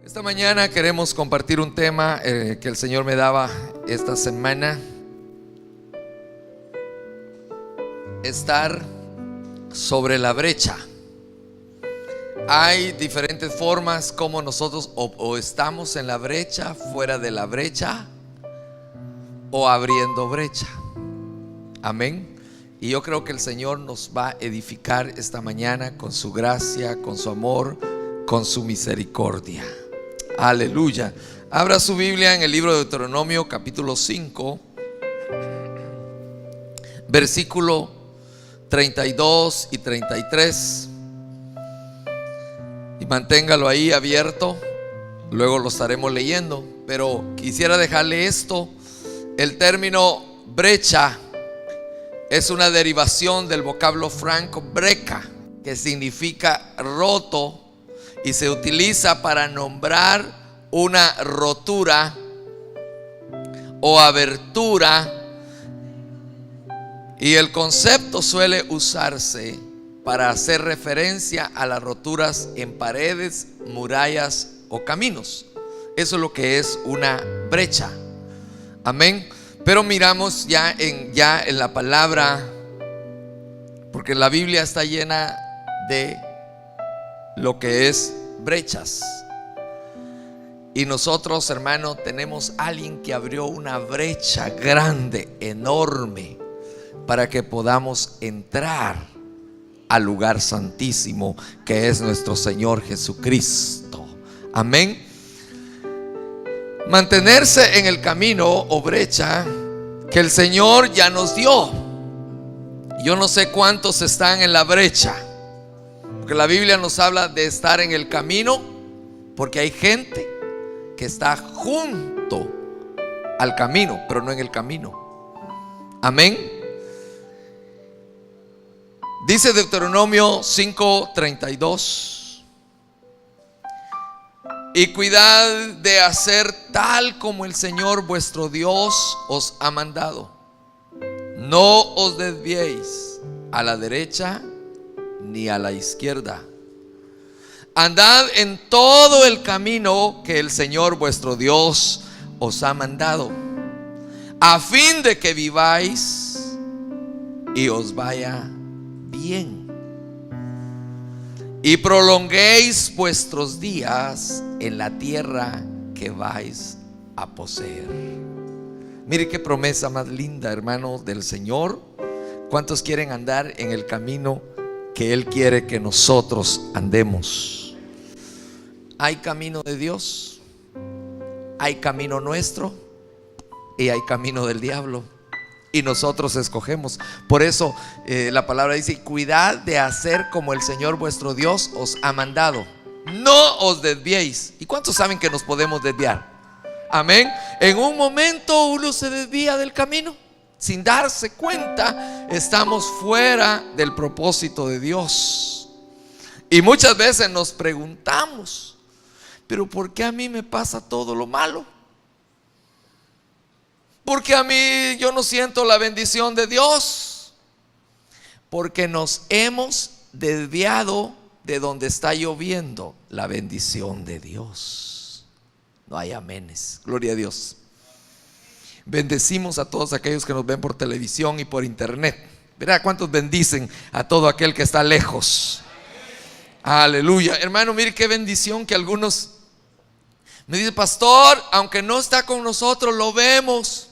Esta mañana queremos compartir un tema que el Señor me daba esta semana. Estar sobre la brecha. Hay diferentes formas como nosotros o estamos en la brecha, fuera de la brecha o abriendo brecha. Amén. Y yo creo que el Señor nos va a edificar esta mañana con su gracia, con su amor, con su misericordia. Aleluya. Abra su Biblia en el libro de Deuteronomio capítulo 5, versículo 32 y 33. Y manténgalo ahí abierto. Luego lo estaremos leyendo. Pero quisiera dejarle esto. El término brecha es una derivación del vocablo franco breca, que significa roto, y se utiliza para nombrar una rotura o abertura. Y el concepto suele usarse para hacer referencia a las roturas en paredes, murallas o caminos. Eso es lo que es una brecha. Amén. Pero miramos ya en la palabra, porque la Biblia está llena de lo que es brechas. Y nosotros, hermano, tenemos alguien que abrió una brecha grande, enorme, para que podamos entrar al lugar santísimo que es nuestro Señor Jesucristo. Amén. Mantenerse en el camino o brecha que el Señor ya nos dio. Yo no sé cuántos están en la brecha, porque la Biblia nos habla de estar en el camino, porque hay gente que está junto al camino, pero no en el camino. Amén. Dice Deuteronomio 5:32: y cuidad de hacer tal como el Señor vuestro Dios os ha mandado. No os desviéis a la derecha ni a la izquierda. Andad en todo el camino que el Señor vuestro Dios os ha mandado, a fin de que viváis y os vaya bien, y prolonguéis vuestros días en la tierra que vais a poseer. Mire qué promesa más linda, hermanos, del Señor. ¿Cuántos quieren andar en el camino que Él quiere que nosotros andemos? Hay camino de Dios, hay camino nuestro y hay camino del diablo, y nosotros escogemos. Por eso la palabra dice: cuidad de hacer como el Señor vuestro Dios os ha mandado. No os desviéis. ¿Y cuántos saben que nos podemos desviar? Amén. En un momento uno se desvía del camino, sin darse cuenta estamos fuera del propósito de Dios. Y muchas veces nos preguntamos: pero ¿por qué a mí me pasa todo lo malo? ¿Por qué a mí yo no siento la bendición de Dios? Porque nos hemos desviado de donde está lloviendo la bendición de Dios. No hay amenes. Gloria a Dios. Bendecimos a todos aquellos que nos ven por televisión y por internet. Verá cuántos bendicen a todo aquel que está lejos. Aleluya. Hermano, mire qué bendición que algunos me dicen: pastor, aunque no está con nosotros, lo vemos,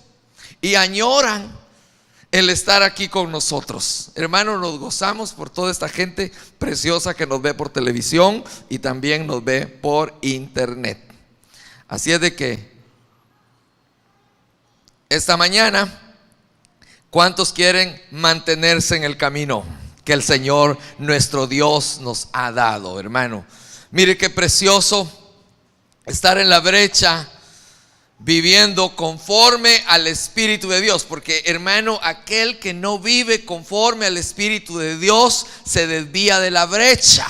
y añoran el estar aquí con nosotros. Hermano, nos gozamos por toda esta gente preciosa que nos ve por televisión y también nos ve por internet. Así es de que esta mañana, ¿cuántos quieren mantenerse en el camino que el Señor nuestro Dios nos ha dado, hermano? Mire qué precioso estar en la brecha, viviendo conforme al Espíritu de Dios. Porque, hermano, aquel que no vive conforme al Espíritu de Dios se desvía de la brecha,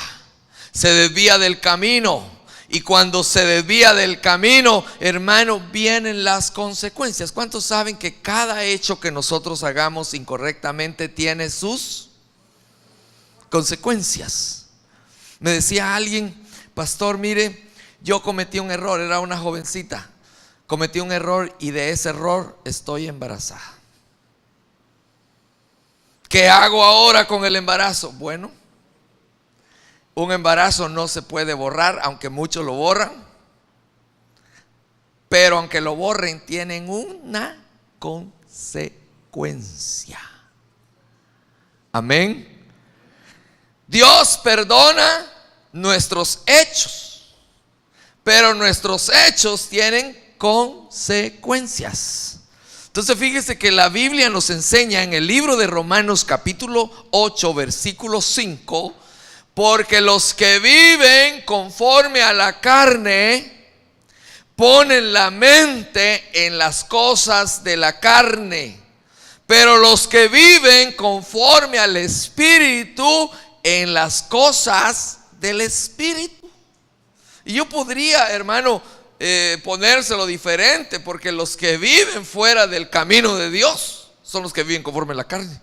se desvía del camino. Y cuando se desvía del camino, hermano, vienen las consecuencias. ¿Cuántos saben que cada hecho que nosotros hagamos incorrectamente tiene sus consecuencias? Me decía alguien: pastor, mire, yo cometí un error, era una jovencita, cometí un error y de ese error estoy embarazada. ¿Qué hago ahora con el embarazo? Bueno, un embarazo no se puede borrar, aunque muchos lo borran, pero aunque lo borren tienen una consecuencia. Amén. Dios perdona nuestros hechos, pero nuestros hechos tienen consecuencias. Entonces fíjese que la Biblia nos enseña en el libro de Romanos capítulo 8 versículo 5, porque los que viven conforme a la carne ponen la mente en las cosas de la carne, pero los que viven conforme al Espíritu en las cosas del Espíritu. Y yo podría, hermano, ponérselo diferente, porque los que viven fuera del camino de Dios son los que viven conforme a la carne,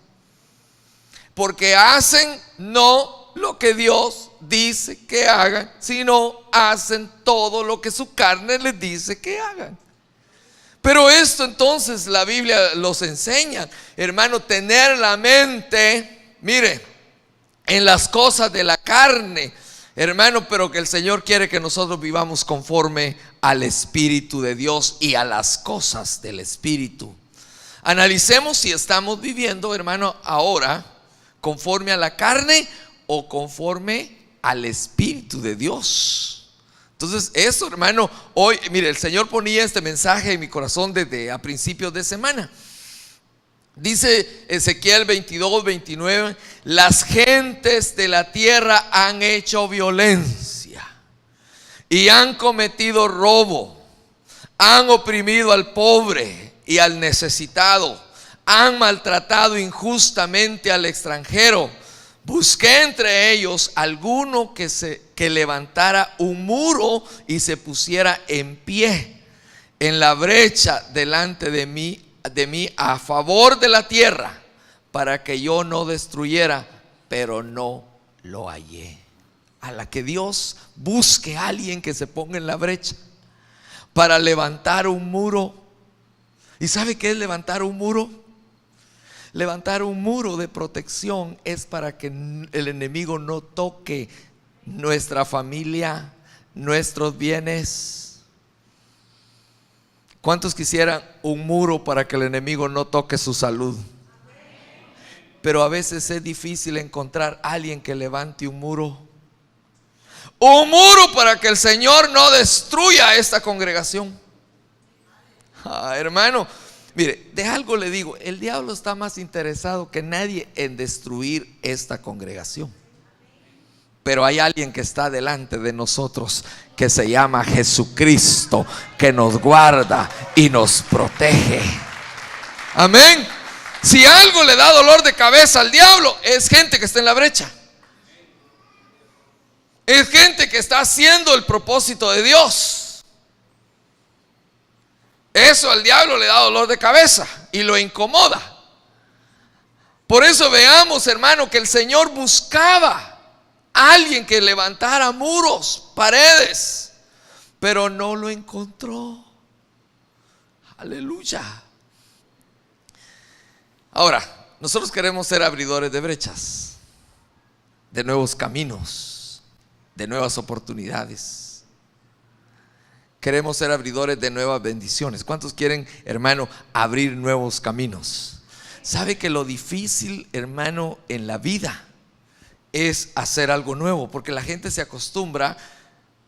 porque hacen no lo que Dios dice que hagan, sino hacen todo lo que su carne les dice que hagan. Pero esto entonces la Biblia los enseña, hermano, tener la mente, mire, en las cosas de la carne, hermano, pero que el Señor quiere que nosotros vivamos conforme al Espíritu de Dios y a las cosas del Espíritu. Analicemos si estamos viviendo, hermano, ahora conforme a la carne o conforme al Espíritu de Dios. Entonces eso, hermano, hoy, mire, el Señor ponía este mensaje en mi corazón desde a principios de semana. Dice Ezequiel 22:29, las gentes de la tierra han hecho violencia y han cometido robo, han oprimido al pobre y al necesitado, han maltratado injustamente al extranjero. Busqué entre ellos alguno que levantara un muro y se pusiera en pie en la brecha delante de mí a favor de la tierra, para que yo no destruyera, pero no lo hallé. A la que Dios busque a alguien que se ponga en la brecha para levantar un muro. ¿Y sabe qué es levantar un muro? Levantar un muro de protección es para que el enemigo no toque nuestra familia, nuestros bienes. ¿Cuántos quisieran un muro para que el enemigo no toque su salud? Pero a veces es difícil encontrar a alguien que levante un muro. Un muro para que el Señor no destruya esta congregación. Hermano, mire, de algo le digo, el diablo está más interesado que nadie en destruir esta congregación. Pero hay alguien que está delante de nosotros, que se llama Jesucristo, que nos guarda y nos protege. Amén. Si algo le da dolor de cabeza al diablo, es gente que está en la brecha. Es gente que está haciendo el propósito de Dios. Eso al diablo le da dolor de cabeza y lo incomoda. Por eso veamos, hermano, que el Señor buscaba a alguien que levantara muros, paredes, pero no lo encontró. Aleluya. Ahora, nosotros queremos ser abridores de brechas, de nuevos caminos, de nuevas oportunidades. Queremos ser abridores de nuevas bendiciones. ¿Cuántos quieren, hermano, abrir nuevos caminos? ¿Sabe que lo difícil, hermano, en la vida es hacer algo nuevo? Porque la gente se acostumbra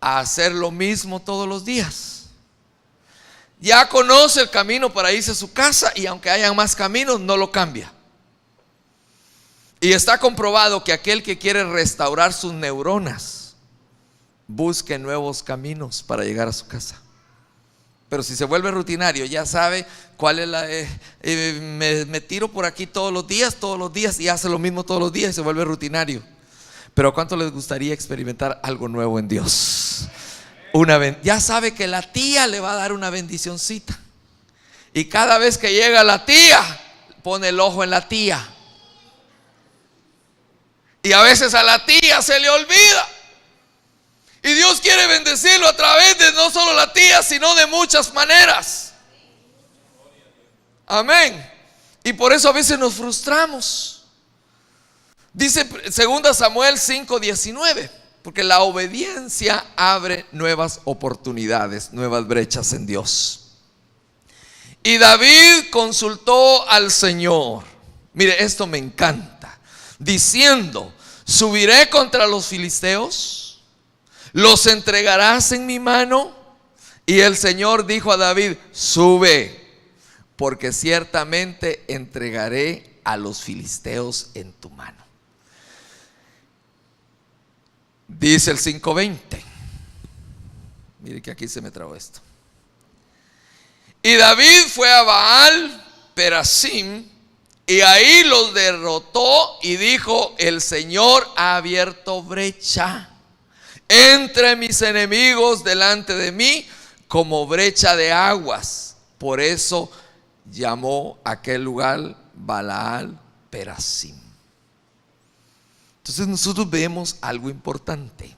a hacer lo mismo todos los días. Ya conoce el camino para irse a su casa y aunque hayan más caminos, no lo cambia. Y está comprobado que aquel que quiere restaurar sus neuronas busque nuevos caminos para llegar a su casa. Pero si se vuelve rutinario, ya sabe cuál es la... me tiro por aquí todos los días y hace lo mismo todos los días y se vuelve rutinario. Pero ¿a cuánto les gustaría experimentar algo nuevo en Dios? Ya sabe que la tía le va a dar una bendicioncita, y cada vez que llega la tía pone el ojo en la tía, y a veces a la tía se le olvida Y Dios quiere bendecirlo a través de no solo la tía, sino de muchas maneras. Amén. Y por eso a veces nos frustramos. Dice 2 Samuel 5:19, porque la obediencia abre nuevas oportunidades, nuevas brechas en Dios. Y David consultó al Señor. Mire, esto me encanta. Diciendo: subiré contra los filisteos, los entregarás en mi mano. Y el Señor dijo a David: sube, porque ciertamente entregaré a los filisteos en tu mano. Dice el 5:20. Mire que aquí se me trabó esto. Y David fue a Baal Perasim, y ahí los derrotó, y dijo: el Señor ha abierto brecha entre mis enemigos delante de mí, como brecha de aguas. Por eso llamó aquel lugar Baal Perasim. Entonces nosotros vemos algo importante.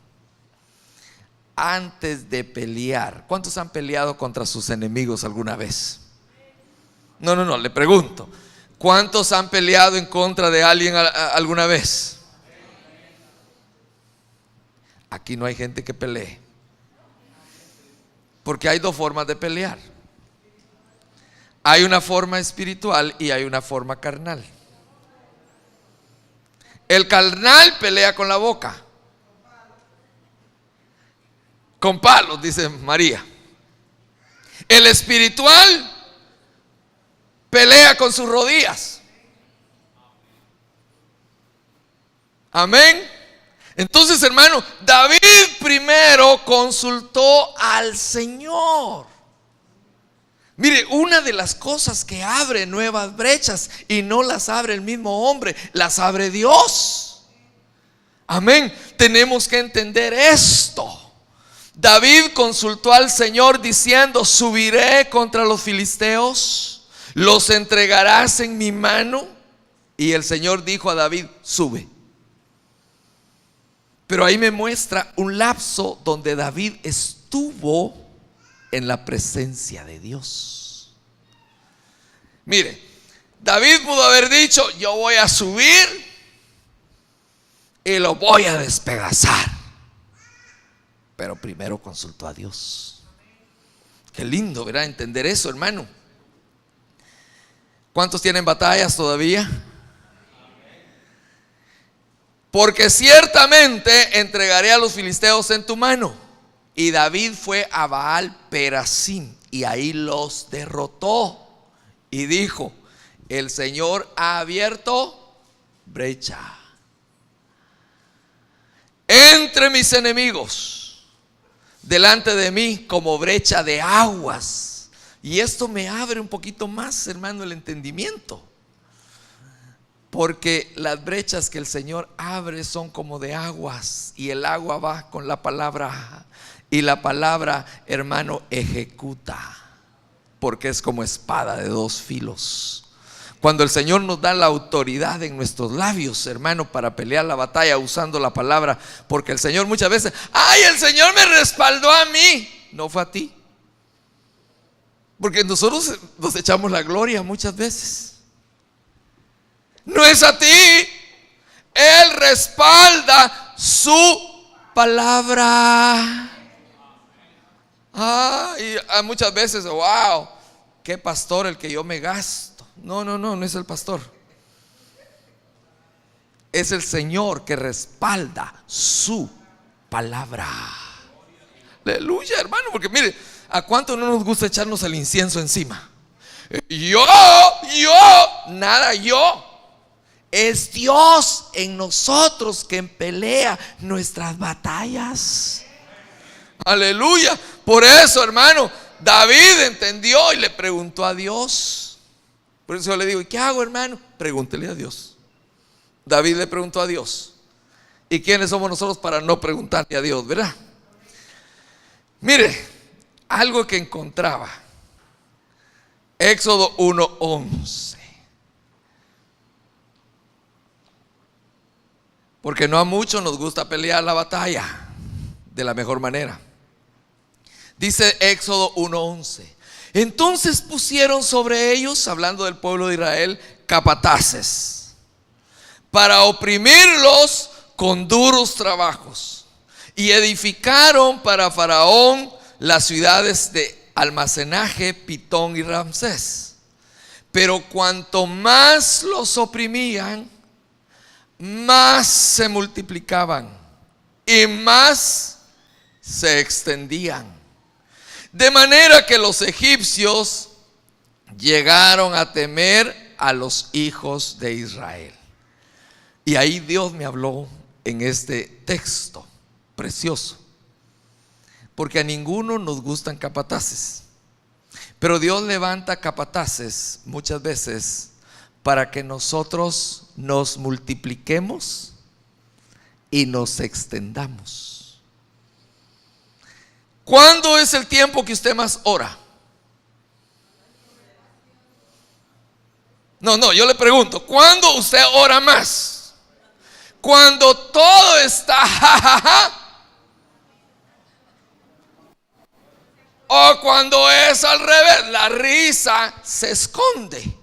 Antes de pelear, ¿cuántos han peleado contra sus enemigos alguna vez? No, le pregunto, ¿cuántos han peleado en contra de alguien alguna vez? Aquí no hay gente que pelee, porque hay dos formas de pelear. Hay una forma espiritual y hay una forma carnal. El carnal pelea con la boca, con palos, dice María. El espiritual pelea con sus rodillas. Amén. Entonces, hermano, David primero consultó al Señor. Mire, una de las cosas que abre nuevas brechas, y no las abre el mismo hombre, las abre Dios. Amén. Tenemos que entender esto. David consultó al Señor diciendo: subiré contra los filisteos, los entregarás en mi mano. Y el Señor dijo a David: sube. Pero ahí me muestra un lapso donde David estuvo en la presencia de Dios. Mire, David pudo haber dicho: yo voy a subir y lo voy a despedazar. Pero primero consultó a Dios. Qué lindo, ¿verdad? Entender eso, hermano. ¿Cuántos tienen batallas todavía? Porque ciertamente entregaré a los filisteos en tu mano. Y David fue a Baal Perasim, y ahí los derrotó. Y dijo: el Señor ha abierto brecha entre mis enemigos delante de mí, como brecha de aguas. Y esto me abre un poquito más, hermano, el entendimiento. Porque las brechas que el Señor abre son como de aguas, y el agua va con la palabra, y la palabra, hermano, ejecuta, porque es como espada de dos filos. Cuando el Señor nos da la autoridad en nuestros labios, hermano, para pelear la batalla usando la palabra, porque el Señor muchas veces: ay, el Señor me respaldó a mí. No fue a ti, porque nosotros nos echamos la gloria muchas veces. No es a ti. Él respalda su palabra. Y muchas veces: wow, qué pastor el que yo me gasto. No es el pastor. Es el Señor que respalda su palabra. Aleluya, hermano. Porque mire, ¿a cuánto no nos gusta echarnos el incienso encima? Yo. Es Dios en nosotros quien pelea nuestras batallas. Aleluya. Por eso, hermano, David entendió y le preguntó a Dios. Por eso yo le digo: ¿y qué hago, hermano? Pregúntele a Dios. David le preguntó a Dios. ¿Y quiénes somos nosotros para no preguntarle a Dios, verdad? Mire, algo que encontraba. Éxodo 1:11. Porque no a muchos nos gusta pelear la batalla. de la mejor manera. Dice Éxodo 1:11: entonces pusieron sobre ellos, hablando del pueblo de Israel, capataces para oprimirlos con duros trabajos, y edificaron para Faraón las ciudades de almacenaje, Pitón y Ramsés. Pero cuanto más los oprimían, más se multiplicaban y más se extendían, de manera que los egipcios llegaron a temer a los hijos de Israel. Y ahí Dios me habló en este texto precioso, porque a ninguno nos gustan capataces, pero Dios levanta capataces muchas veces para que nosotros nos multipliquemos y nos extendamos. ¿Cuándo es el tiempo que usted más ora? No, yo le pregunto, ¿cuándo usted ora más? Cuando todo está jajaja, o cuando es al revés, la risa se esconde.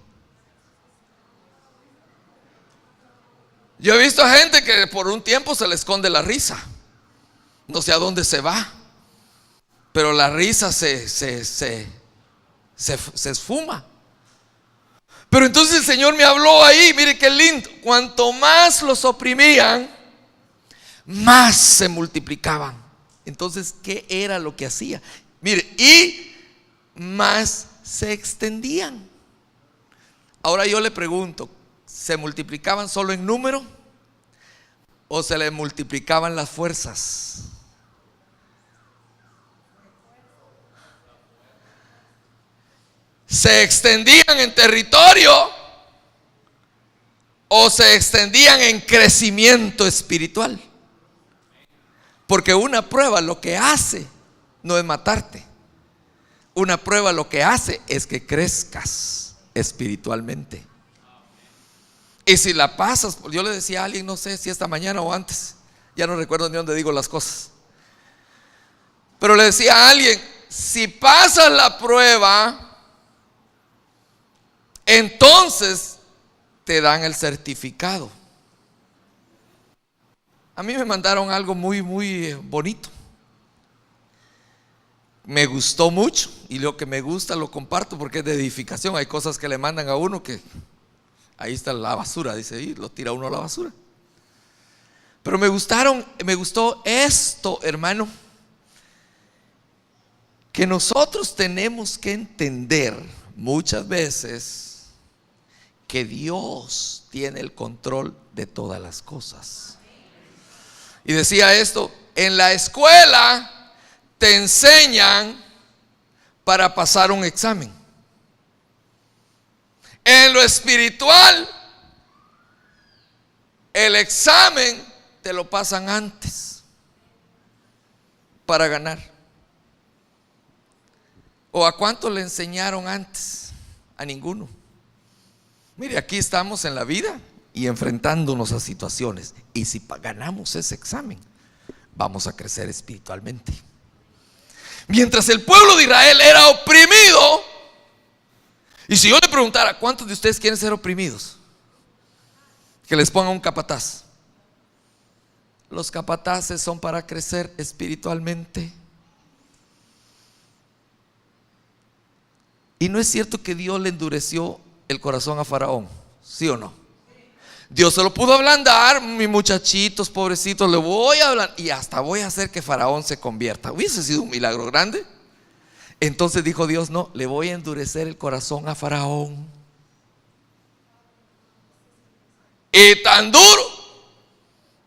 Yo he visto gente que por un tiempo se le esconde la risa, no sé a dónde se va, pero la risa se esfuma. Pero entonces el Señor me habló ahí, mire qué lindo. Cuanto más los oprimían, más se multiplicaban. Entonces, ¿qué era lo que hacía? Mire, y más se extendían. Ahora yo le pregunto, ¿se multiplicaban solo en número o se le multiplicaban las fuerzas? ¿Se extendían en territorio o se extendían en crecimiento espiritual? Porque una prueba lo que hace no es matarte. Una prueba lo que hace es que crezcas espiritualmente. Y si la pasas, yo le decía a alguien, no sé si esta mañana o antes, ya no recuerdo ni dónde digo las cosas, pero le decía a alguien, si pasas la prueba, entonces te dan el certificado. A mí me mandaron algo muy bonito. Me gustó mucho, y lo que me gusta lo comparto porque es de edificación. Hay cosas que le mandan a uno que ahí está la basura, dice, y lo tira uno a la basura. Pero me gustó esto, hermano, que nosotros tenemos que entender muchas veces que Dios tiene el control de todas las cosas. Y decía esto: en la escuela te enseñan para pasar un examen. En lo espiritual, el examen te lo pasan antes para ganar. ¿O a cuánto le enseñaron antes? A ninguno. Mire, aquí estamos en la vida y enfrentándonos a situaciones, y si ganamos ese examen, vamos a crecer espiritualmente. Mientras el pueblo de Israel era oprimido, y si yo le preguntara, ¿cuántos de ustedes quieren ser oprimidos? Que les ponga un capataz. Los capataces son para crecer espiritualmente. Y no es cierto que Dios le endureció el corazón a Faraón, ¿sí o no? Dios se lo pudo ablandar. Mis muchachitos, pobrecitos, le voy a hablar y hasta voy a hacer que Faraón se convierta. Hubiese sido un milagro grande. Entonces dijo Dios, no, le voy a endurecer el corazón a Faraón. Y tan duro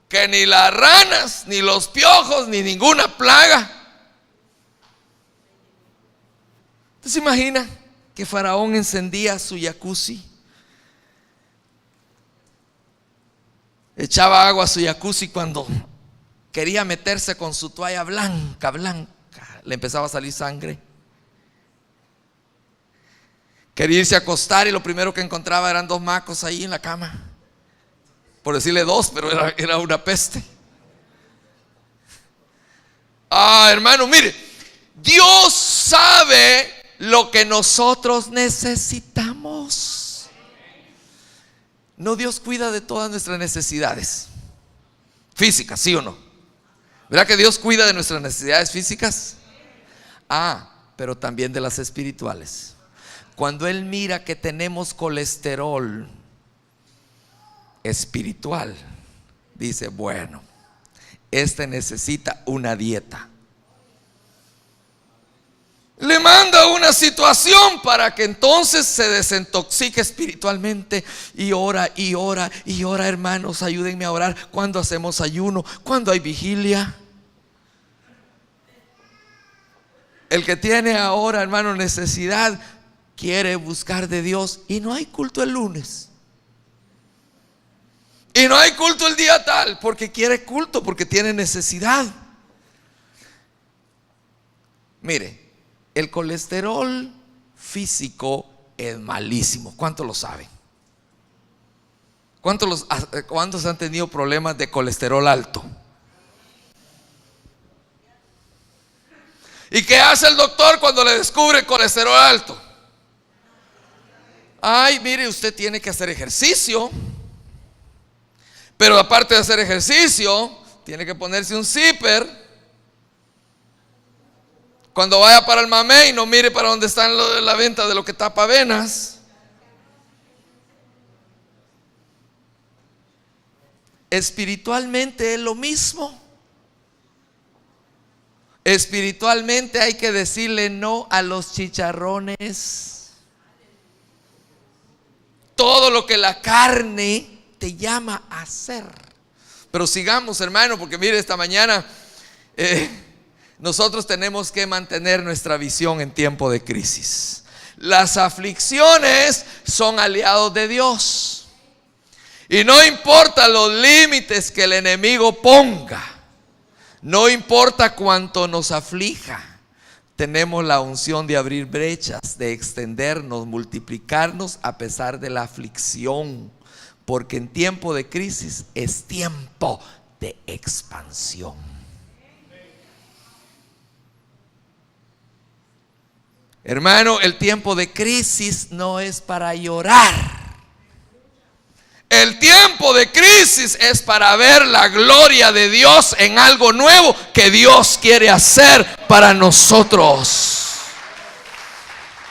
que ni las ranas, ni los piojos, ni ninguna plaga. ¿Usted se imagina que Faraón encendía su jacuzzi? Echaba agua a su jacuzzi cuando quería meterse con su toalla blanca, le empezaba a salir sangre. Quería irse a acostar y lo primero que encontraba eran dos macos ahí en la cama. Por decirle dos, pero era una peste. Hermano, mire, Dios sabe lo que nosotros necesitamos. No, Dios cuida de todas nuestras necesidades físicas, ¿sí o no? ¿Verdad que Dios cuida de nuestras necesidades físicas? Pero también de las espirituales. Cuando Él mira que tenemos colesterol espiritual, dice, bueno, este necesita una dieta. Le manda una situación para que entonces se desintoxique espiritualmente. Y ora, y ora, y ora. Hermanos, ayúdenme a orar. Cuando hacemos ayuno, cuando hay vigilia. El que tiene ahora, hermano, necesidad, quiere buscar de Dios. Y no hay culto el lunes. Y no hay culto el día tal, porque quiere culto, porque tiene necesidad. Mire, el colesterol físico es malísimo. ¿Cuántos lo saben? ¿Cuántos han tenido problemas de colesterol alto? ¿Y qué hace el doctor cuando le descubre colesterol alto? Mire, usted tiene que hacer ejercicio. Pero aparte de hacer ejercicio, tiene que ponerse un zipper. Cuando vaya para el mamey, no mire para donde está la venta de lo que tapa venas. Espiritualmente es lo mismo. Espiritualmente hay que decirle no a los chicharrones. Todo lo que la carne te llama a hacer. Pero sigamos, hermano, porque mire, esta mañana nosotros tenemos que mantener nuestra visión en tiempo de crisis. Las aflicciones son aliados de Dios. Y no importa los límites que el enemigo ponga, no importa cuánto nos aflija, tenemos la unción de abrir brechas, de extendernos, multiplicarnos a pesar de la aflicción. Porque en tiempo de crisis es tiempo de expansión. Hermano, el tiempo de crisis no es para llorar. El tiempo de crisis es para ver la gloria de Dios en algo nuevo que Dios quiere hacer para nosotros.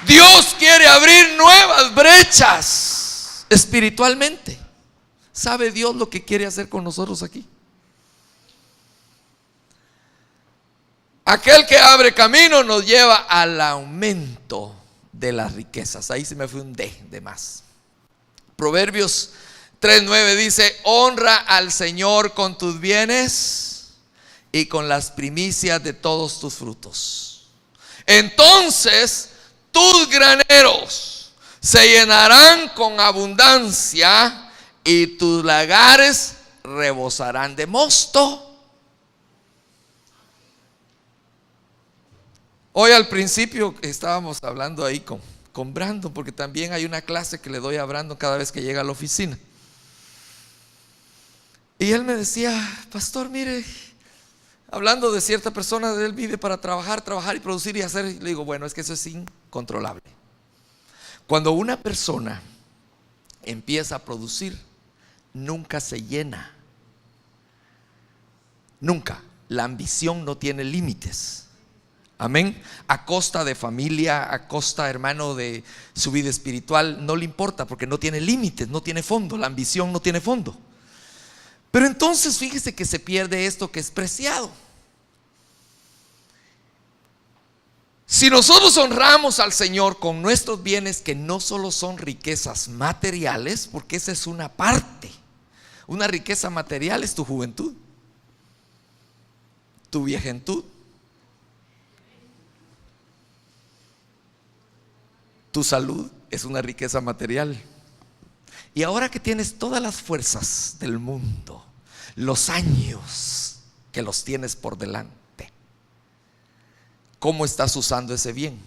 Dios quiere abrir nuevas brechas espiritualmente. ¿Sabe Dios lo que quiere hacer con nosotros aquí? Aquel que abre camino nos lleva al aumento de las riquezas. Ahí se me fue un de más. Proverbios 3:9 dice: honra al Señor con tus bienes y con las primicias de todos tus frutos. Entonces tus graneros se llenarán con abundancia y tus lagares rebosarán de mosto. Hoy al principio estábamos hablando ahí con Brandon, porque también hay una clase que le doy a Brandon cada vez que llega a la oficina. Y él me decía: pastor, mire, hablando de cierta persona, él vive para trabajar y producir y hacer. Y le digo: bueno, es que eso es incontrolable. Cuando una persona empieza a producir, nunca se llena. Nunca. La ambición no tiene límites. Amén. A costa de familia, a costa, hermano, de su vida espiritual, no le importa, porque no tiene límites, no tiene fondo. La ambición no tiene fondo. Pero entonces fíjese que se pierde esto que es preciado. Si nosotros honramos al Señor con nuestros bienes, que no solo son riquezas materiales, porque esa es una parte. Una riqueza material es tu juventud, tu viejentud, tu salud es una riqueza material. Y ahora que tienes todas las fuerzas del mundo, los años que los tienes por delante, ¿cómo estás usando ese bien?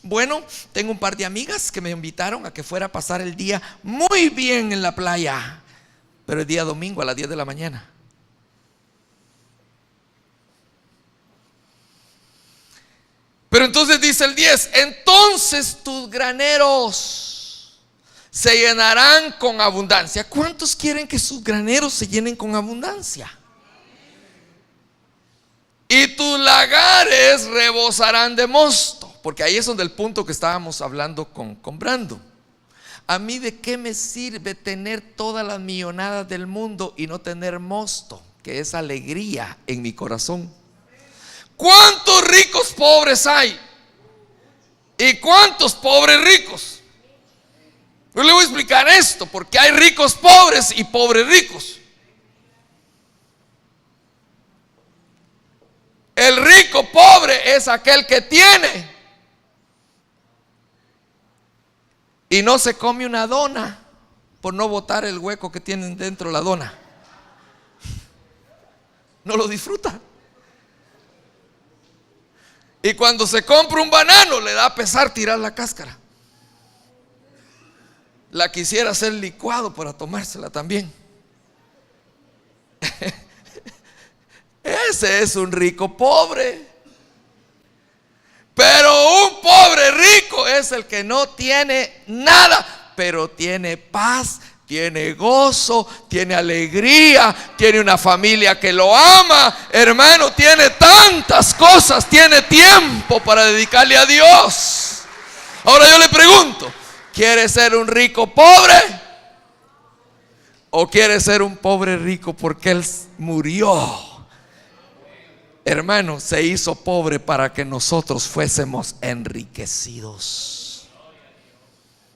Bueno, tengo un par de amigas que me invitaron a que fuera a pasar el día muy bien en la playa, pero el día domingo a las 10 de la mañana. Pero entonces dice el 10, entonces tus graneros se llenarán con abundancia. ¿Cuántos quieren que sus graneros se llenen con abundancia? Y tus lagares rebosarán de mosto. Porque ahí es donde el punto que estábamos hablando con Brando. ¿A mí de qué me sirve tener todas las millonadas del mundo y no tener mosto, que es alegría en mi corazón? ¿Cuántos ricos pobres hay? ¿Y cuántos pobres ricos? Yo le voy a explicar esto, porque hay ricos pobres y pobres ricos. El rico pobre es aquel que tiene y no se come una dona por no botar el hueco que tienen dentro la dona. No lo disfruta. Y cuando se compra un banano le da pesar tirar la cáscara. La quisiera hacer licuado para tomársela también. Ese es un rico pobre. Pero un pobre rico es el que no tiene nada, pero tiene paz, tiene gozo, tiene alegría, tiene una familia que lo ama, hermano, tiene tantas cosas, tiene tiempo para dedicarle a Dios. Ahora yo le pregunto, ¿quiere ser un rico pobre? ¿O quiere ser un pobre rico porque Él murió? Hermano, se hizo pobre para que nosotros fuésemos enriquecidos.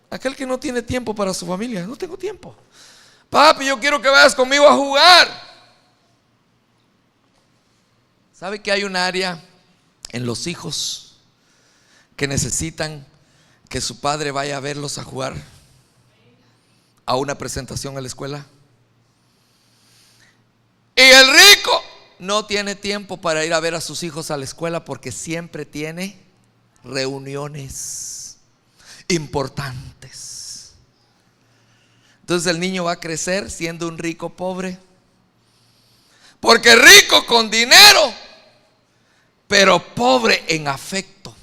Aquel que no tiene tiempo para su familia, no tengo tiempo. Papi, yo quiero que vayas conmigo a jugar. ¿Sabe que hay un área en los hijos que necesitan que su padre vaya a verlos a jugar a una presentación a la escuela? Y el rico no tiene tiempo para ir a ver a sus hijos a la escuela porque siempre tiene reuniones importantes. Entonces el niño va a crecer siendo un rico pobre, porque rico con dinero, pero pobre en afecto.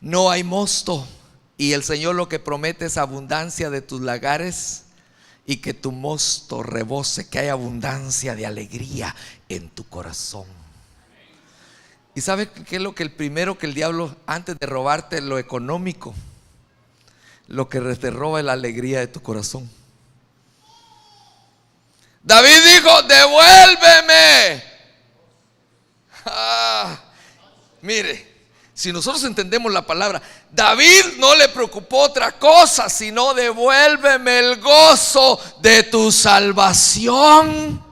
No hay mosto, y el Señor lo que promete es abundancia de tus lagares y que tu mosto rebose, que haya abundancia de alegría en tu corazón. ¿Y sabe qué es lo que el primero que el diablo, antes de robarte lo económico, lo que te roba es la alegría de tu corazón? David dijo, devuélveme. Mire, si nosotros entendemos la palabra, David no le preocupó otra cosa sino devuélveme el gozo de tu salvación.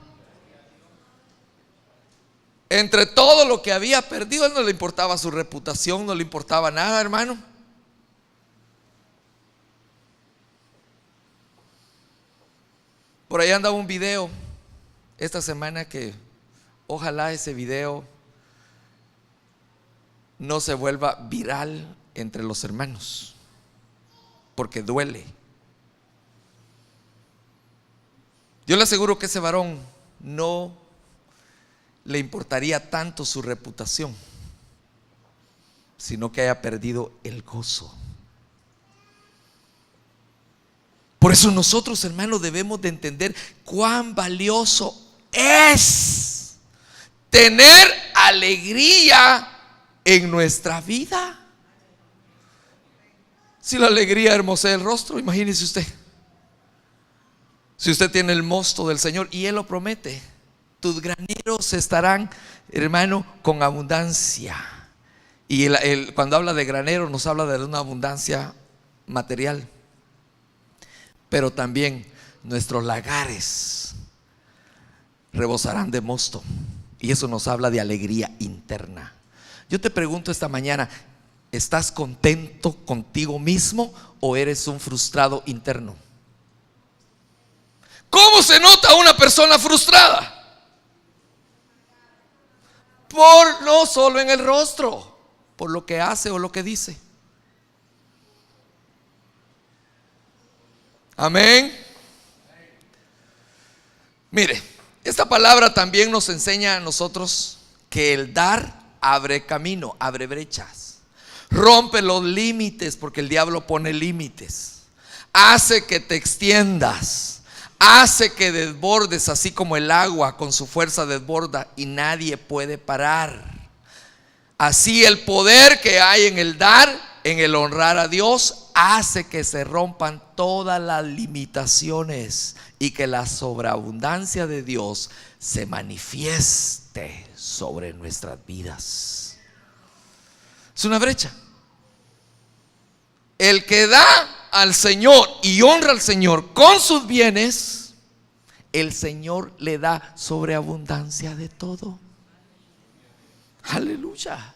Entre todo lo que había perdido, él no le importaba su reputación, no le importaba nada, hermano. Por ahí andaba un video esta semana que ojalá ese video no se vuelva viral entre los hermanos, porque duele. Yo le aseguro que ese varón no le importaría tanto su reputación, sino que haya perdido el gozo. Por eso nosotros, hermanos, debemos de entender cuán valioso es tener alegría en nuestra vida. Si la alegría hermosea el rostro, imagínese usted. Si usted tiene el mosto del Señor, y Él lo promete, tus graneros estarán, hermano, con abundancia. Y cuando habla de granero, nos habla de una abundancia material, pero también nuestros lagares rebosarán de mosto, y eso nos habla de alegría interna. Yo te pregunto esta mañana, ¿estás contento contigo mismo o eres un frustrado interno? ¿Cómo se nota una persona frustrada? No solo en el rostro, por lo que hace o lo que dice. Amén. Mire, Esta palabra también nos enseña a nosotros que el dar abre camino, abre brechas, rompe los límites, porque el diablo pone límites, hace que te extiendas, hace que desbordes, así como el agua con su fuerza desborda y nadie puede parar. Así el poder que hay en el dar, en el honrar a Dios, hace que se rompan todas las limitaciones y que la sobreabundancia de Dios se manifieste sobre nuestras vidas. Es una brecha. El que da al Señor y honra al Señor con sus bienes, el Señor le da sobreabundancia de todo. Aleluya.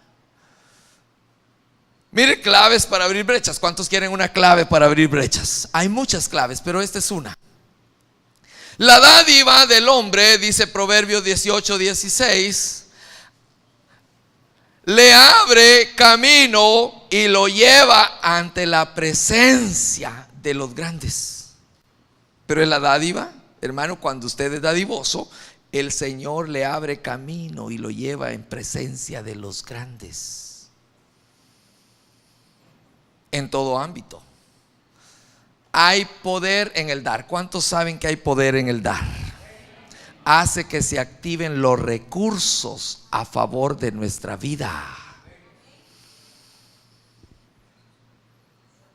Mire, claves para abrir brechas. ¿Cuántos quieren una clave para abrir brechas? Hay muchas claves, pero esta es una. La dádiva del hombre, dice Proverbios 18:16, le abre camino y lo lleva ante la presencia de los grandes. Pero en la dádiva, hermano, cuando usted es dadivoso, el Señor le abre camino y lo lleva en presencia de los grandes. En todo ámbito hay poder en el dar. ¿Cuántos saben que hay poder en el dar? Hace que se activen los recursos a favor de nuestra vida.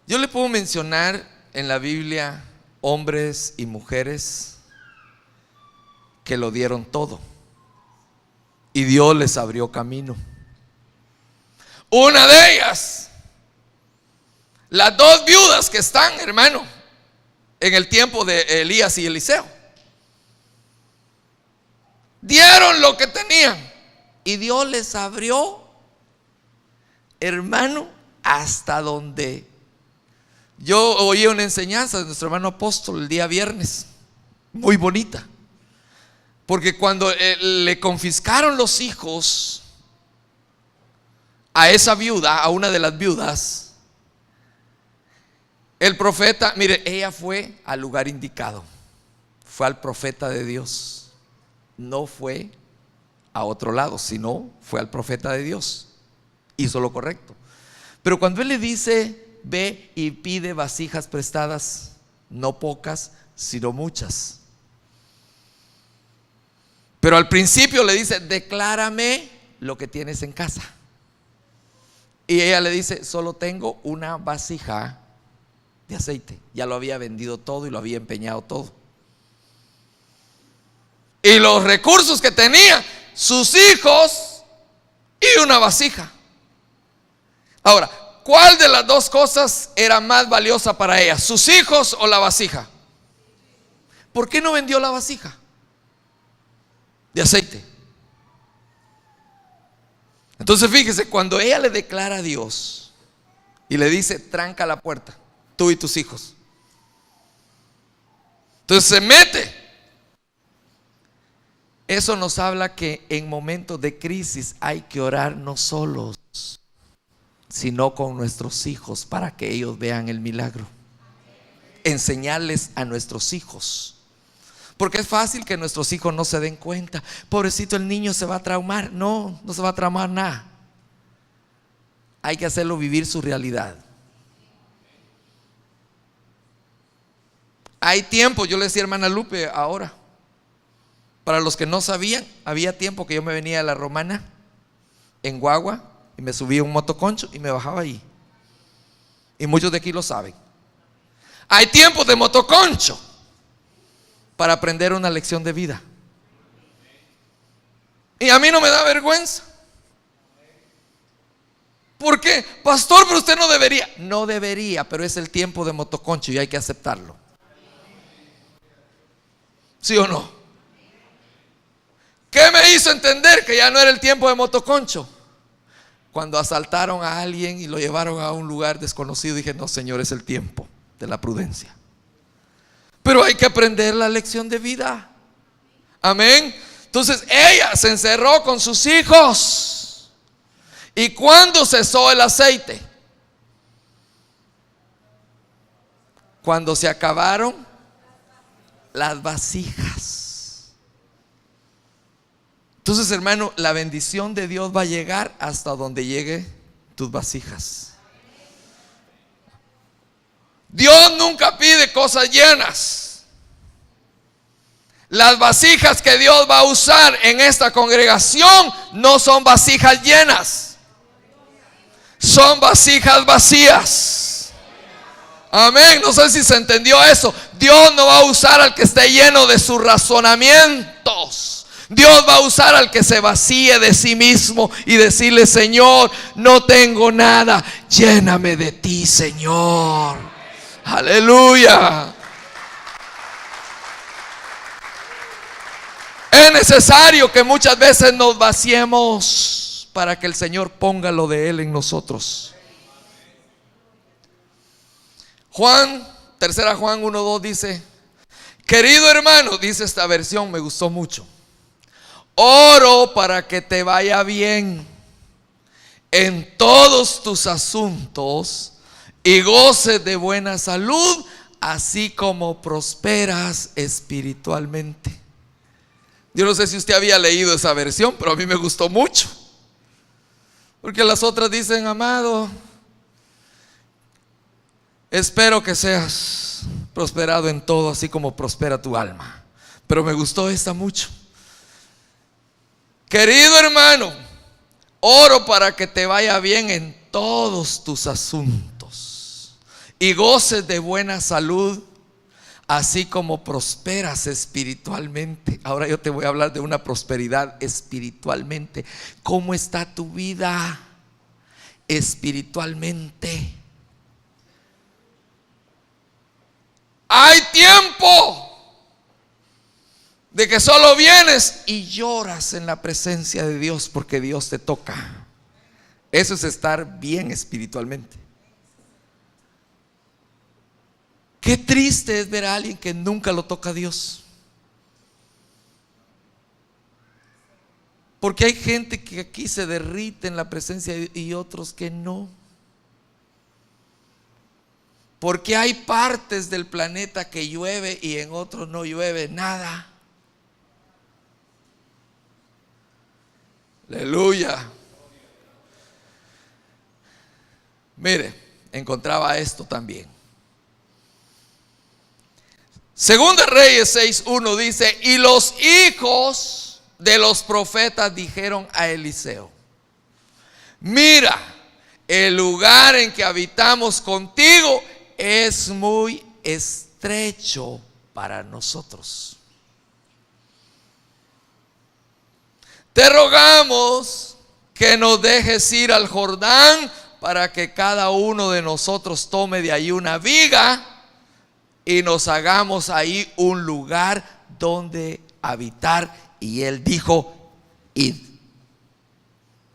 Yo le puedo mencionar en la Biblia hombres y mujeres que lo dieron todo y Dios les abrió camino. Una de ellas, las dos viudas que están, hermano, en el tiempo de Elías y Eliseo, dieron lo que tenían y Dios les abrió, hermano, hasta donde yo oí una enseñanza de nuestro hermano apóstol el día viernes, muy bonita, porque cuando le confiscaron los hijos a esa viuda, a una de las viudas, el profeta, mire, ella fue al lugar indicado, fue al profeta de Dios, no fue a otro lado, sino fue al profeta de Dios, hizo lo correcto. Pero cuando él le dice, ve y pide vasijas prestadas, no pocas, sino muchas. Pero al principio le dice, declárame lo que tienes en casa. Y ella le dice, solo tengo una vasija de aceite. Ya lo había vendido todo y lo había empeñado todo. Y los recursos que tenía, sus hijos y una vasija. Ahora, ¿cuál de las dos cosas era más valiosa para ella? ¿Sus hijos o la vasija? ¿Por qué no vendió la vasija de aceite? Entonces fíjese, cuando ella le declara a Dios y le dice, tranca la puerta, tú y tus hijos. Entonces se mete. Eso nos habla que en momentos de crisis hay que orar no solos, sino con nuestros hijos para que ellos vean el milagro. Enseñarles a nuestros hijos. Porque es fácil que nuestros hijos no se den cuenta. Pobrecito, el niño se va a traumar. No, no se va a traumar nada. Hay que hacerlo vivir su realidad. Hay tiempo, yo le decía a hermana Lupe ahora, para los que no sabían, había tiempo que yo me venía a la Romana en guagua y me subía un motoconcho y me bajaba ahí. Y muchos de aquí lo saben. Hay tiempos de motoconcho para aprender una lección de vida. Y a mí no me da vergüenza. ¿Por qué? Pastor, pero usted no debería. No debería, pero es el tiempo de motoconcho y hay que aceptarlo. ¿Sí o no? ¿Qué me hizo entender que ya no era el tiempo de motoconcho? Cuando asaltaron a alguien y lo llevaron a un lugar desconocido, dije, no, Señor, es el tiempo de la prudencia. Pero hay que aprender la lección de vida. Amén. Entonces ella se encerró con sus hijos. ¿Y cuándo cesó el aceite? Cuando se acabaron las vasijas. Entonces, hermano, la bendición de Dios va a llegar hasta donde llegue tus vasijas. Dios nunca pide cosas llenas. Las vasijas que Dios va a usar en esta congregación no son vasijas llenas, son vasijas vacías. Amén. No sé si se entendió eso. Dios no va a usar al que esté lleno de sus razonamientos. Dios va a usar al que se vacíe de sí mismo y decirle: Señor, no tengo nada, lléname de ti, Señor. Aleluya. Es necesario que muchas veces nos vaciemos para que el Señor ponga lo de Él en nosotros. Tercera Juan 1:2 dice: querido hermano, dice esta versión, me gustó mucho, oro para que te vaya bien en todos tus asuntos y goces de buena salud, así como prosperas espiritualmente. Yo no sé si usted había leído esa versión, pero a mí me gustó mucho, porque las otras dicen: amado, espero que seas prosperado en todo, así como prospera tu alma. Pero me gustó esta mucho. Querido hermano, oro para que te vaya bien en todos tus asuntos y goces de buena salud, así como prosperas espiritualmente. Ahora yo te voy a hablar de una prosperidad espiritualmente. ¿Cómo está tu vida espiritualmente? Hay tiempo de que solo vienes y lloras en la presencia de Dios porque Dios te toca. Eso es estar bien espiritualmente. Qué triste es ver a alguien que nunca lo toca a Dios. Porque hay gente que aquí se derrite en la presencia de Dios y otros que no. Porque hay partes del planeta que llueve y en otros no llueve nada. Aleluya. Mire, encontraba esto también. Segunda Reyes 6:1 dice: y los hijos de los profetas dijeron a Eliseo: mira, el lugar en que habitamos contigo es muy estrecho para nosotros. Te rogamos que nos dejes ir al Jordán para que cada uno de nosotros tome de ahí una viga y nos hagamos ahí un lugar donde habitar. Y él dijo: id.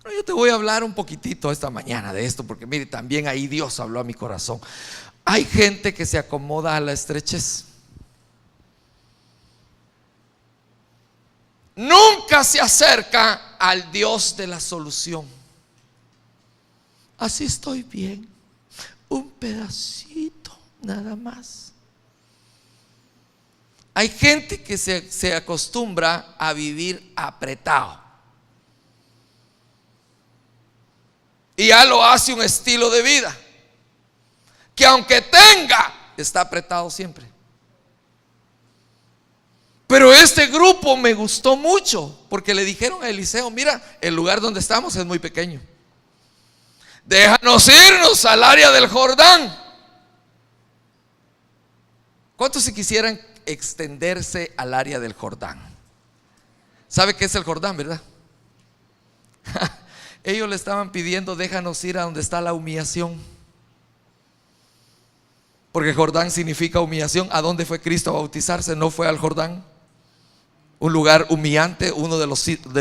Yo te voy a hablar un poquitito esta mañana de esto, porque mire, también ahí Dios habló a mi corazón. Hay gente que se acomoda a la estrechez. Nunca se acerca al Dios de la solución. Así estoy bien, un pedacito nada más. Hay gente que se acostumbra a vivir apretado y ya lo hace un estilo de vida, que aunque tenga, está apretado siempre. Pero este grupo me gustó mucho, porque le dijeron a Eliseo: mira, el lugar donde estamos es muy pequeño, déjanos irnos al área del Jordán. ¿Cuántos se quisieran extenderse al área del Jordán? ¿Sabe qué es el Jordán, verdad? Ellos le estaban pidiendo: déjanos ir a donde está la humillación, porque Jordán significa humillación. ¿A dónde fue Cristo a bautizarse? ¿No fue al Jordán? Un lugar humillante, uno de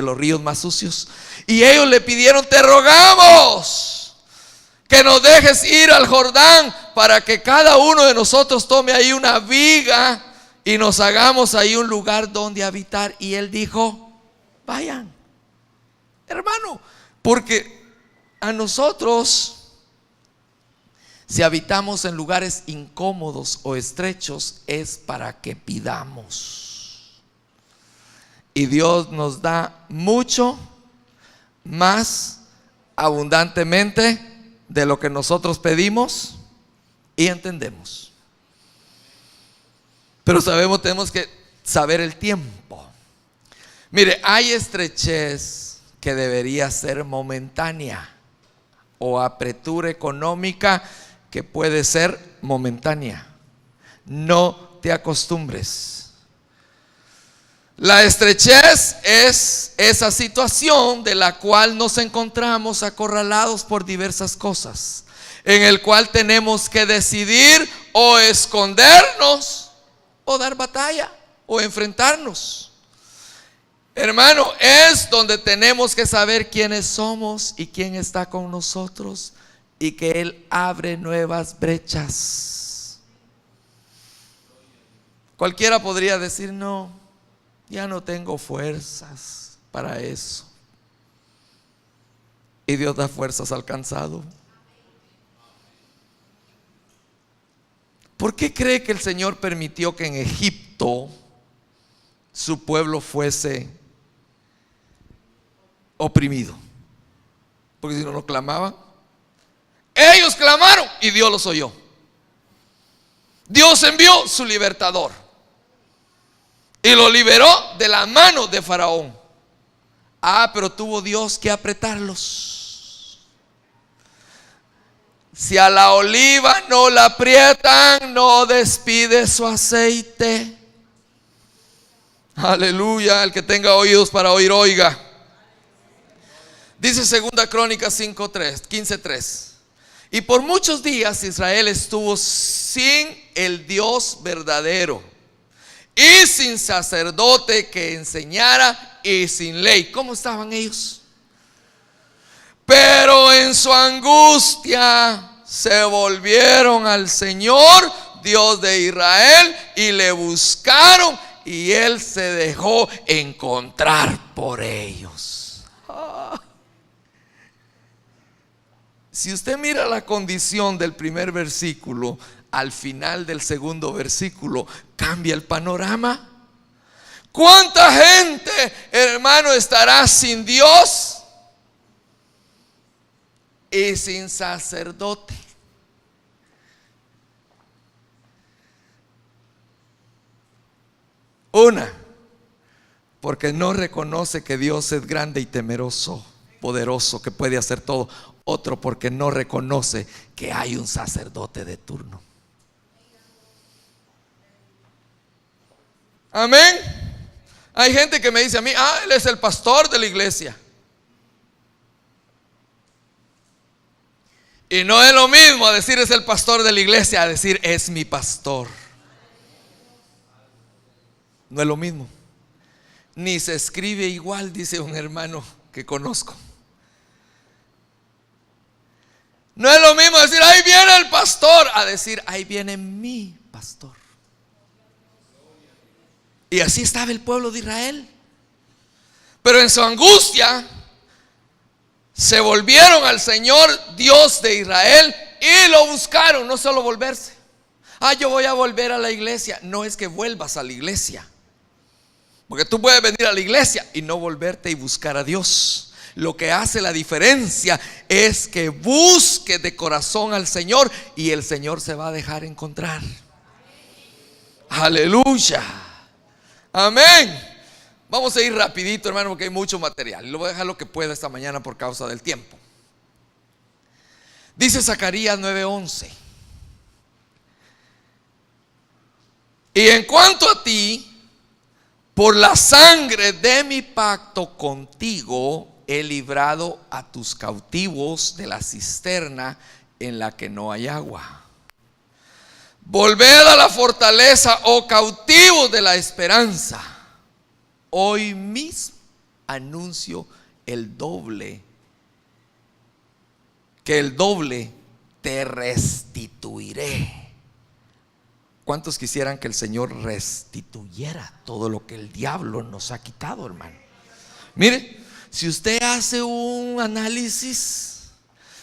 los ríos más sucios. Y ellos le pidieron: te rogamos que nos dejes ir al Jordán para que cada uno de nosotros tome ahí una viga y nos hagamos ahí un lugar donde habitar. Y él dijo: vayan, hermano, porque a nosotros, si habitamos en lugares incómodos o estrechos, es para que pidamos. Y Dios nos da mucho más abundantemente de lo que nosotros pedimos y entendemos. Pero tenemos que saber el tiempo. Mire, hay estrechez que debería ser momentánea, o apretura económica que puede ser momentánea. No te acostumbres. La estrechez es esa situación de la cual nos encontramos acorralados por diversas cosas, en el cual tenemos que decidir o escondernos o dar batalla o enfrentarnos. Hermano, es donde tenemos que saber quiénes somos y quién está con nosotros, y que Él abre nuevas brechas. Cualquiera podría decir: no, ya no tengo fuerzas para eso. Y Dios da fuerzas al cansado. ¿Por qué cree que el Señor permitió que en Egipto su pueblo fuese oprimido? Porque si no, no clamaban. Ellos clamaron y Dios los oyó. Dios envió su libertador y lo liberó de la mano de Faraón. Pero tuvo Dios que apretarlos. Si a la oliva no la aprietan, no despide su aceite. Aleluya. El que tenga oídos para oír, oiga. Dice Segunda Crónicas 15:3. Y por muchos días Israel estuvo sin el Dios verdadero y sin sacerdote que enseñara y sin ley. ¿Cómo estaban ellos? Pero en su angustia se volvieron al Señor, Dios de Israel, y le buscaron, y Él se dejó encontrar por ellos. Si usted mira la condición del primer versículo al final del segundo versículo, cambia el panorama. ¿Cuánta gente, hermano, estará sin Dios y sin sacerdote? Una, porque no reconoce que Dios es grande y temeroso, poderoso, que puede hacer todo. Otro, porque no reconoce que hay un sacerdote de turno. Amén. Hay gente que me dice a mí: él es el pastor de la iglesia. Y no es lo mismo decir es el pastor de la iglesia a decir es mi pastor. No es lo mismo. Ni se escribe igual, dice un hermano que conozco. No es lo mismo decir ahí viene el pastor a decir ahí viene mi pastor. Y así estaba el pueblo de Israel. Pero en su angustia se volvieron al Señor Dios de Israel y lo buscaron. No solo volverse: yo voy a volver a la iglesia. No es que vuelvas a la iglesia, porque tú puedes venir a la iglesia y no volverte y buscar a Dios. Lo que hace la diferencia es que busque de corazón al Señor, y el Señor se va a dejar encontrar. Aleluya. Amén. Vamos a ir rapidito, hermano, porque hay mucho material. Lo voy a dejar lo que pueda esta mañana por causa del tiempo. Dice Zacarías 9:11: y en cuanto a ti, por la sangre de mi pacto contigo, he librado a tus cautivos de la cisterna en la que no hay agua. Volved a la fortaleza, oh cautivos de la esperanza. Hoy mismo anuncio el doble, que el doble te restituiré. ¿Cuántos quisieran que el Señor restituyera todo lo que el diablo nos ha quitado, hermano? Mire, si usted hace un análisis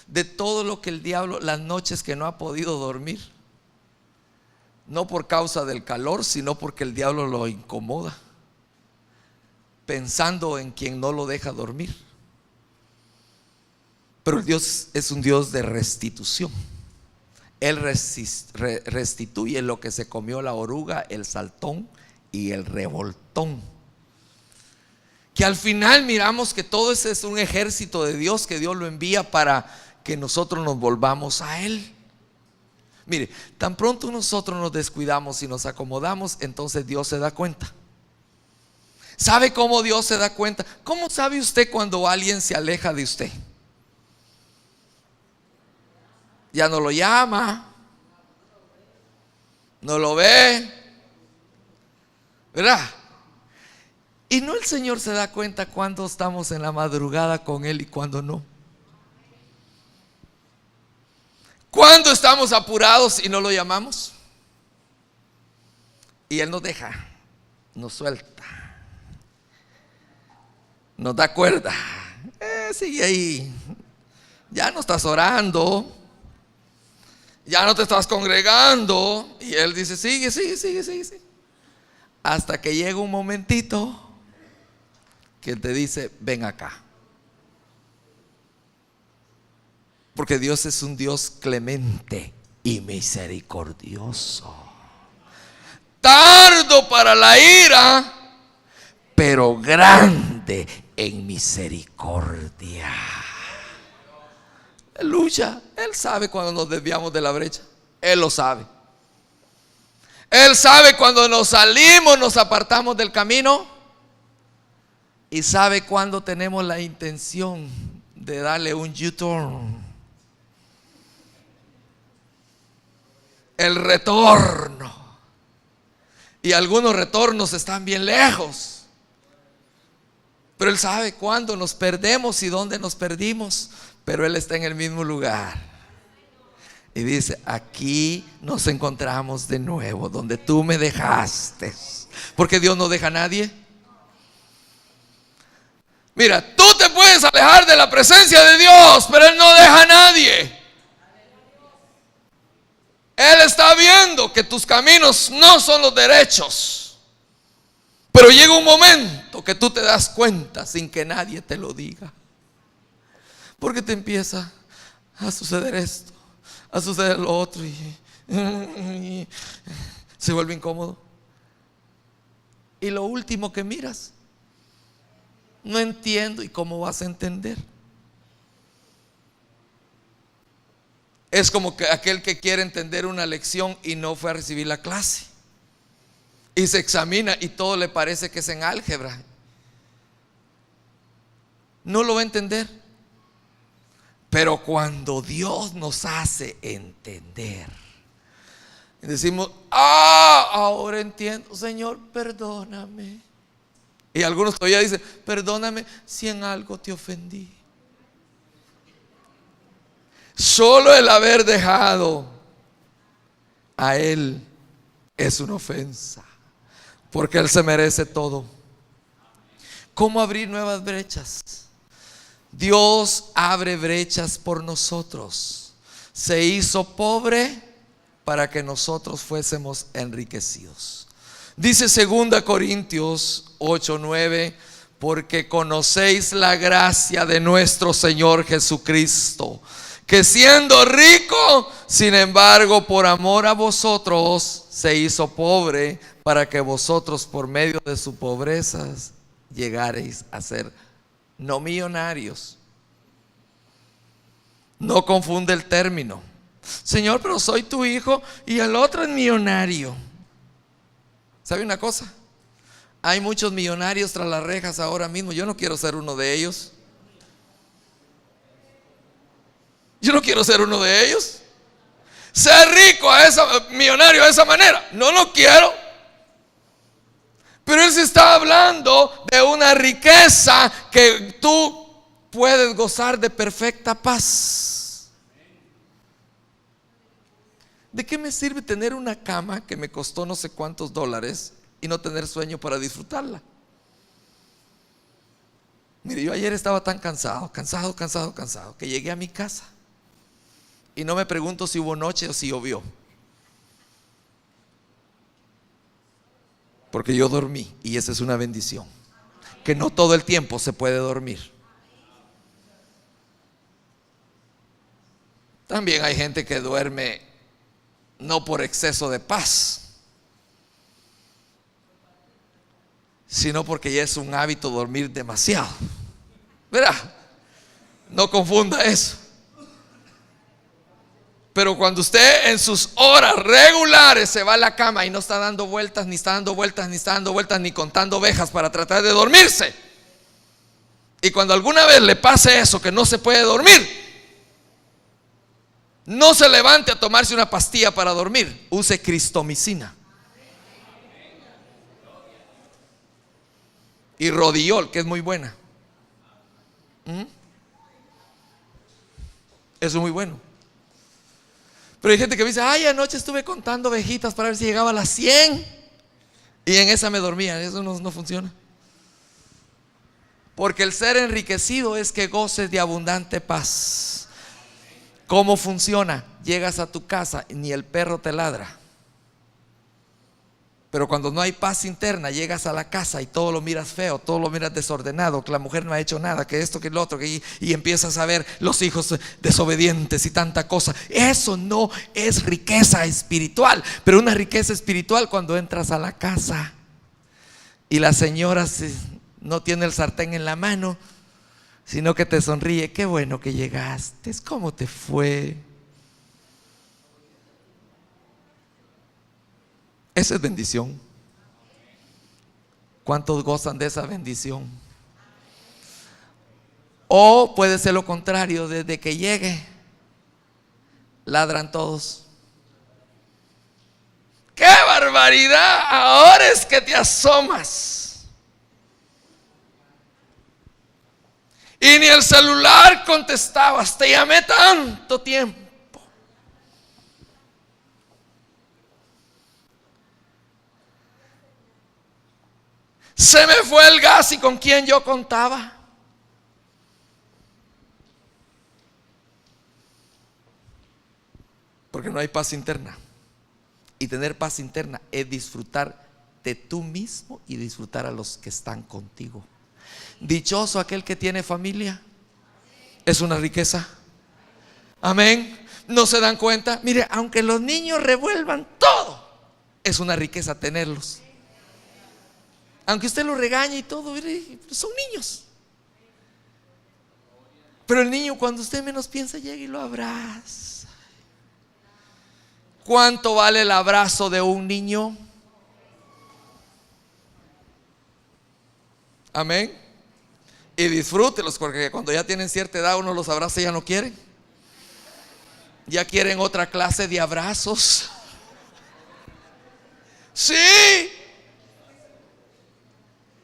de todo lo que el diablo, las noches que no ha podido dormir, no por causa del calor, sino porque el diablo lo incomoda. pensando en quien no lo deja dormir. Pero Dios es un Dios de restitución. Él restituye lo que se comió la oruga, el saltón y el revoltón. Que al final miramos que todo ese es un ejército de Dios, que Dios lo envía para que nosotros nos volvamos a Él. Mire, tan pronto nosotros nos descuidamos y nos acomodamos, entonces Dios se da cuenta. ¿Sabe cómo Dios se da cuenta? ¿Cómo sabe usted cuando alguien se aleja de usted? Ya no lo llama, no lo ve, ¿verdad? Y no, el Señor se da cuenta cuando estamos en la madrugada con Él y cuando no. Cuando estamos apurados y no lo llamamos. Y Él nos deja, nos suelta, nos da cuerda. Sigue ahí. Ya no estás orando, ya no te estás congregando. Y Él dice, sigue. Hasta que llega un momentito que te dice, ven acá. Porque Dios es un Dios clemente y misericordioso, tardo para la ira, pero grande en misericordia. Aleluya. Él sabe cuando nos desviamos de la brecha. Él lo sabe. Él sabe cuando nos salimos, nos apartamos del camino. Y sabe cuando tenemos la intención de darle un U-turn. El retorno. Y algunos retornos están bien lejos. Pero Él sabe cuándo nos perdemos y dónde nos perdimos. Pero Él está en el mismo lugar. Y dice, aquí nos encontramos de nuevo, donde tú me dejaste. Porque Dios no deja a nadie. Mira, tú te puedes alejar de la presencia de Dios, pero Él no deja a nadie. Él está viendo que tus caminos no son los derechos. Pero llega un momento que tú te das cuenta sin que nadie te lo diga. Porque te empieza a suceder esto, a suceder lo otro, y se vuelve incómodo. Y lo último que miras, no entiendo. ¿Y cómo vas a entender? Es como que aquel que quiere entender una lección y no fue a recibir la clase, y se examina y todo le parece que es en álgebra. No lo va a entender. Pero cuando Dios nos hace entender, y decimos, ahora entiendo, Señor, perdóname. Y algunos todavía dicen, perdóname si en algo te ofendí. Solo el haber dejado a Él es una ofensa, porque Él se merece todo. ¿Cómo abrir nuevas brechas? Dios abre brechas por nosotros. Se hizo pobre para que nosotros fuésemos enriquecidos. Dice 2 Corintios 8:9, porque conocéis la gracia de nuestro Señor Jesucristo, que siendo rico, sin embargo, por amor a vosotros, se hizo pobre, para que vosotros por medio de sus pobrezas llegareis a ser no millonarios. No confunde el término. Señor, pero soy tu hijo y el otro es millonario. ¿Sabe una cosa? Hay muchos millonarios tras las rejas ahora mismo. Yo no quiero ser uno de ellos. Yo no quiero ser uno de ellos. Ser rico millonario de esa manera, no lo quiero. Pero Él se está hablando de una riqueza que tú puedes gozar de perfecta paz. ¿De qué me sirve tener una cama que me costó no sé cuántos dólares y no tener sueño para disfrutarla? Mire, yo ayer estaba tan cansado, que llegué a mi casa y no me pregunto si hubo noche o si llovió, porque yo dormí, y esa es una bendición. que no todo el tiempo se puede dormir. También hay gente que duerme no por exceso de paz, sino porque ya es un hábito dormir demasiado. Verá, no confunda eso. Pero cuando usted en sus horas regulares se va a la cama y no está dando vueltas, ni está dando vueltas, ni está dando vueltas, ni contando ovejas para tratar de dormirse, y cuando alguna vez le pase eso, que no se puede dormir, no se levante a tomarse una pastilla para dormir, use cristomicina y rodiol, que es muy buena. Eso es muy bueno. Pero hay gente que me dice: ay, anoche estuve contando ovejitas para ver si llegaba a las 100 y en esa me dormía. Eso no funciona. Porque el ser enriquecido es que goces de abundante paz. ¿Cómo funciona? Llegas a tu casa y ni el perro te ladra. Pero cuando no hay paz interna, llegas a la casa y todo lo miras feo, todo lo miras desordenado, que la mujer no ha hecho nada, que esto, que lo otro, y empiezas a ver los hijos desobedientes y tanta cosa. Eso no es riqueza espiritual. Pero una riqueza espiritual cuando entras a la casa y la señora no tiene el sartén en la mano, sino que te sonríe: qué bueno que llegaste, ¿cómo te fue? Esa es bendición. ¿Cuántos gozan de esa bendición? O puede ser lo contrario: desde que llegue ladran todos. ¡Qué barbaridad! Ahora es que te asomas y ni el celular contestabas, te llamé tanto tiempo. Se me fue el gas y con quién yo contaba. Porque no hay paz interna. Y tener paz interna es disfrutar de tú mismo y disfrutar a los que están contigo. Dichoso aquel que tiene familia. Es una riqueza. Amén. ¿No se dan cuenta? Mire, aunque los niños revuelvan todo, es una riqueza tenerlos. Aunque usted los regañe y todo, son niños. Pero el niño, cuando usted menos piensa, llega y lo abraza. ¿Cuánto vale el abrazo de un niño? Amén. Y disfrútelos, porque cuando ya tienen cierta edad, uno los abraza y ya no quieren. Ya quieren otra clase de abrazos. Sí.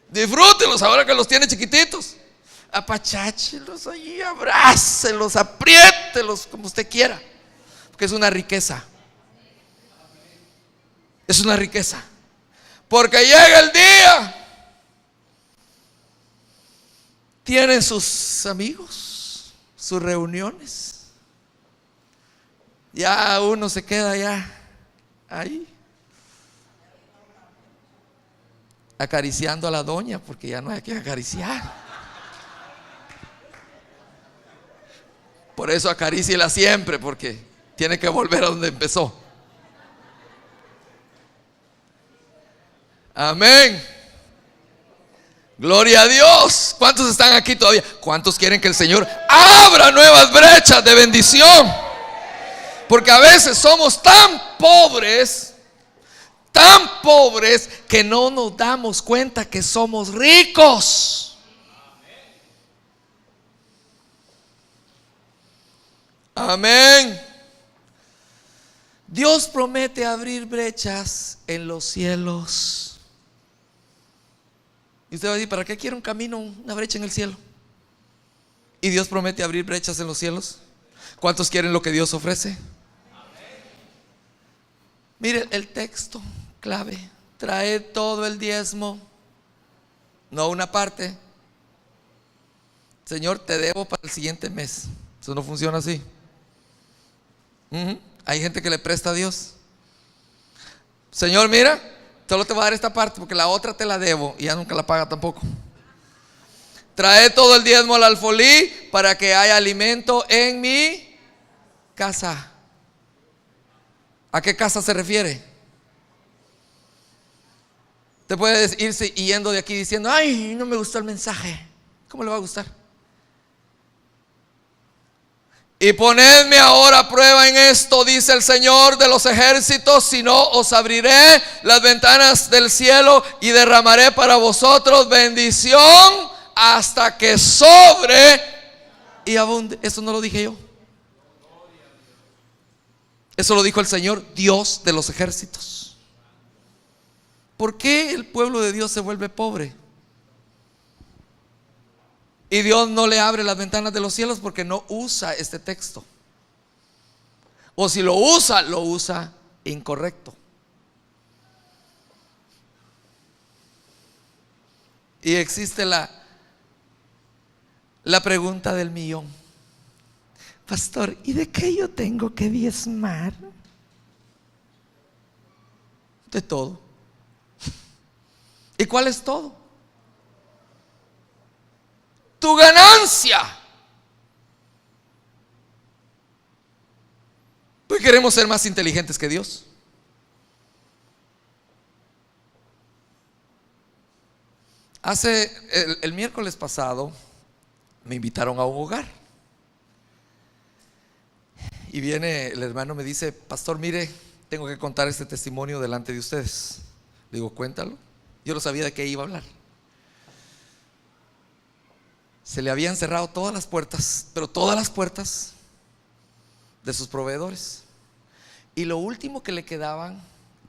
Disfrútelos ahora que los tiene chiquititos. Apacháchelos allí, abrácelos, apriételos como usted quiera. Porque es una riqueza. Es una riqueza. Porque llega el día, tienen sus amigos, sus reuniones. Ya uno se queda ya ahí acariciando a la doña, porque ya no hay que acariciar. Por eso acaríciela siempre, porque tiene que volver a donde empezó. Amén. Gloria a Dios. ¿Cuántos están aquí todavía? ¿Cuántos quieren que el Señor abra nuevas brechas de bendición? Porque a veces somos tan pobres que no nos damos cuenta que somos ricos. Amén. Dios promete abrir brechas en los cielos. Y usted va a decir: ¿para qué quiere un camino, una brecha en el cielo? Y Dios promete abrir brechas en los cielos. ¿Cuántos quieren lo que Dios ofrece? Mire el texto clave: traed todo el diezmo, no una parte. Señor, te debo para el siguiente mes. Eso no funciona así. Hay gente que le presta a Dios. Señor, mira, solo te voy a dar esta parte porque la otra te la debo, y ya nunca la paga tampoco. Trae todo el diezmo al alfolí para que haya alimento en mi casa. ¿A qué casa se refiere? Te puedes irse yendo de aquí diciendo: ay, no me gustó el mensaje. ¿Cómo le va a gustar? Y ponedme ahora a prueba en esto, dice el Señor de los ejércitos, si no os abriré las ventanas del cielo y derramaré para vosotros bendición hasta que sobre y abunde. Eso no lo dije yo. Eso lo dijo el Señor, Dios de los ejércitos. ¿Por qué el pueblo de Dios se vuelve pobre? Y Dios no le abre las ventanas de los cielos porque no usa este texto. O si lo usa incorrecto. Y existe la pregunta del millón: pastor, ¿y de qué yo tengo que diezmar? De todo. ¿Y cuál es todo? Tu ganancia. Pues queremos ser más inteligentes que Dios. El miércoles pasado me invitaron a un hogar. Y viene el hermano, me dice: pastor, mire, tengo que contar este testimonio delante de ustedes. Digo, cuéntalo. Yo no sabía de qué iba a hablar. Se le habían cerrado todas las puertas, pero todas las puertas de sus proveedores. Y lo último que le quedaban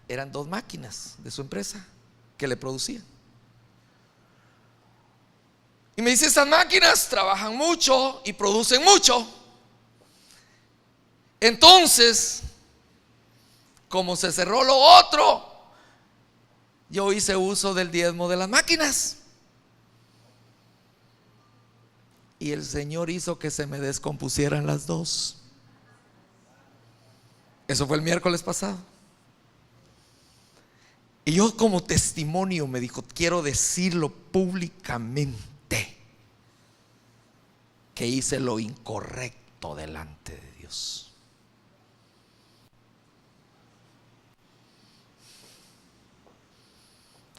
eran 2 máquinas de su empresa que le producían. Y me dice: esas máquinas trabajan mucho y producen mucho. Entonces, como se cerró lo otro, yo hice uso del diezmo de las máquinas. Y el Señor hizo que se me descompusieran las 2. Eso fue el miércoles pasado. Y yo, como testimonio, me dijo: quiero decirlo públicamente, que hice lo incorrecto delante de Dios.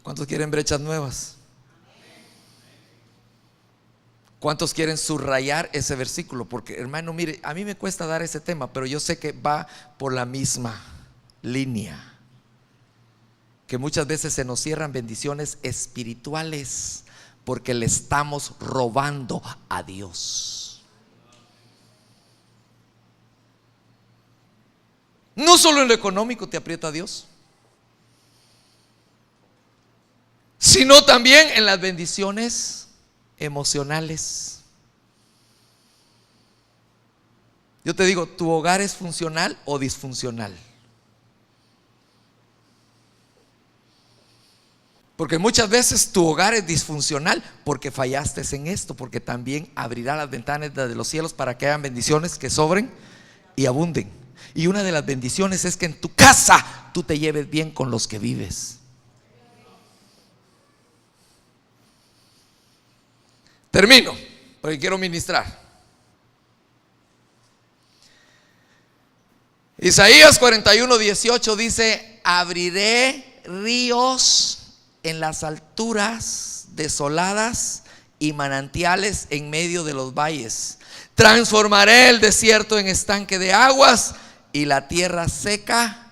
¿Cuántos quieren brechas nuevas? ¿Cuántos quieren subrayar ese versículo? Porque, hermano, mire, a mí me cuesta dar ese tema, pero yo sé que va por la misma línea. Que muchas veces se nos cierran bendiciones espirituales porque le estamos robando a Dios. No solo en lo económico te aprieta Dios, sino también en las bendiciones emocionales. Yo te digo, ¿tu hogar es funcional o disfuncional? Porque muchas veces tu hogar es disfuncional porque fallaste en esto, porque también abrirá las ventanas de los cielos para que hayan bendiciones que sobren y abunden. Y una de las bendiciones es que en tu casa tú te lleves bien con los que vives. Termino, porque quiero ministrar. Isaías 41:18 dice: abriré ríos en las alturas desoladas y manantiales en medio de los valles. Transformaré el desierto en estanque de aguas y la tierra seca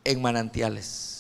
en manantiales.